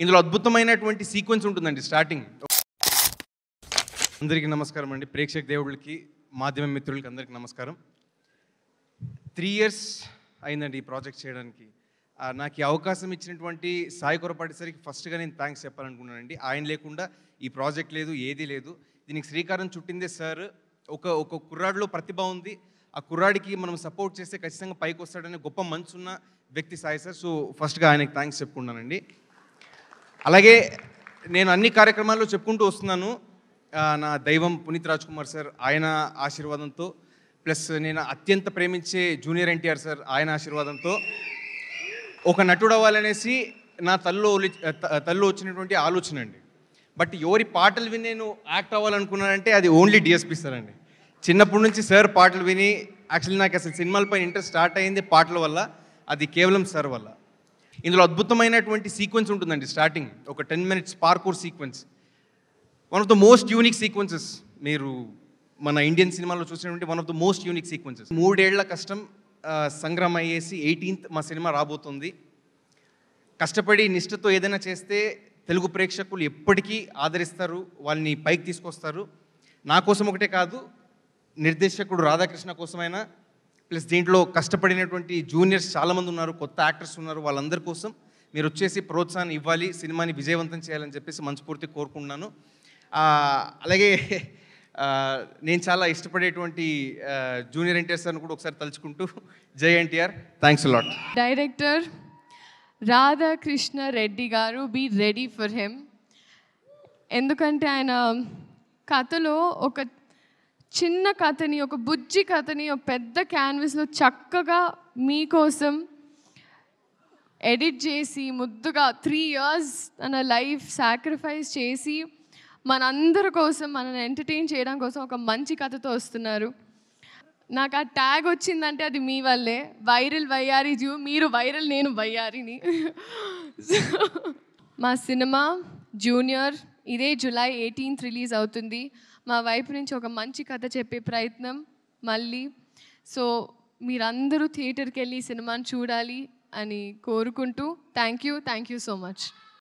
ఇందులో అద్భుతమైనటువంటి సీక్వెన్స్ ఉంటుందండి స్టార్టింగ్. అందరికీ నమస్కారం అండి, ప్రేక్షక దేవుళ్ళకి మాధ్యమ మిత్రులకి అందరికీ నమస్కారం. 3 years అయిందండి ఈ ప్రాజెక్ట్ చేయడానికి. నాకు ఈ అవకాశం ఇచ్చినటువంటి సాయి కొరపాటి సార్కి ఫస్ట్గా నేను థ్యాంక్స్ చెప్పాలనుకున్నానండి. ఆయన లేకుండా ఈ ప్రాజెక్ట్ లేదు, ఏదీ లేదు. దీనికి శ్రీకారం చుట్టిందే సార్. ఒక కుర్రాడిలో ప్రతిభ ఉంది, ఆ కుర్రాడికి మనం సపోర్ట్ చేస్తే ఖచ్చితంగా పైకి వస్తాడనే గొప్ప మనసున్న వ్యక్తి సాయి సార్. సో ఫస్ట్గా ఆయనకి థ్యాంక్స్ చెప్పుకున్నానండి. అలాగే నేను అన్ని కార్యక్రమాల్లో చెప్పుకుంటూ వస్తున్నాను, నా దైవం పునీత్ రాజ్ కుమార్ సార్, ఆయన ఆశీర్వాదంతో, ప్లస్ నేను అత్యంత ప్రేమించే జూనియర్ ఎన్టీఆర్ సార్, ఆయన ఆశీర్వాదంతో ఒక నటుడు అవ్వాలనేసి నా తల్లో వచ్చినటువంటి ఆలోచన అండి. బట్ ఎవరి పాటలు విని నేను యాక్ట్ అవ్వాలనుకున్నానంటే అది ఓన్లీ డిఎస్పి సార్ అండి. చిన్నప్పటి నుంచి సార్ పాటలు విని యాక్చువల్లీ నాకు అసలు సినిమాలపై ఇంట్రెస్ట్ స్టార్ట్ అయింది పాటల వల్ల, అది కేవలం సార్ వల్ల. ఇందులో అద్భుతమైనటువంటి సీక్వెన్స్ ఉంటుందండి స్టార్టింగ్, ఒక 10 minutes parkour sequence. One of the most unique sequences, మీరు మన ఇండియన్ సినిమాలో చూసినటువంటి one of the most unique sequences. 3 ఏళ్ల కష్టం సంగ్రహం అయ్యేసి 18th మా సినిమా రాబోతుంది. కష్టపడి నిష్ఠతో ఏదైనా చేస్తే తెలుగు ప్రేక్షకులు ఎప్పటికీ ఆదరిస్తారు, వాళ్ళని పైకి తీసుకొస్తారు. నా కోసం ఒకటే కాదు, నిర్దేశకుడు రాధాకృష్ణ కోసమైనా, ప్లస్ దీంట్లో కష్టపడినటువంటి జూనియర్స్ చాలామంది ఉన్నారు, కొత్త యాక్టర్స్ ఉన్నారు, వాళ్ళందరి కోసం మీరు వచ్చేసి ప్రోత్సాహాన్ని ఇవ్వాలి, సినిమాని విజయవంతం చేయాలని చెప్పేసి మనస్ఫూర్తి కోరుకుంటున్నాను. అలాగే నేను చాలా ఇష్టపడేటువంటి జూనియర్ ఎన్టీఆర్ సార్ని కూడా ఒకసారి తలుచుకుంటూ, జై NTR, thanks a lot. Director Radhakrishna Reddy గారు, బీ రెడీ ఫర్ హిమ్. ఎందుకంటే ఆయన కథలో ఒక చిన్న కథని, ఒక బుజ్జి కథని ఒక పెద్ద క్యాన్వస్లో చక్కగా మీకోసం ఎడిట్ చేసి ముద్దుగా 3 years తన లైఫ్ సాక్రిఫైస్ చేసి మనందరి కోసం, మనల్ని ఎంటర్టైన్ చేయడం కోసం ఒక మంచి కథతో వస్తున్నారు. నాకు ఆ ట్యాగ్ వచ్చిందంటే అది మీ వల్లే. వైరల్ వయ్యారి మీరు వైరల్, నేను వయ్యారిని. మా సినిమా జూనియర్ ఇదే July 18th రిలీజ్ అవుతుంది. మా వైపు నుంచి ఒక మంచి కథ చెప్పే ప్రయత్నం మళ్ళీ. సో మీరందరూ థియేటర్కి వెళ్ళి సినిమాని చూడాలి అని కోరుకుంటూ థ్యాంక్ యూ సో మచ్.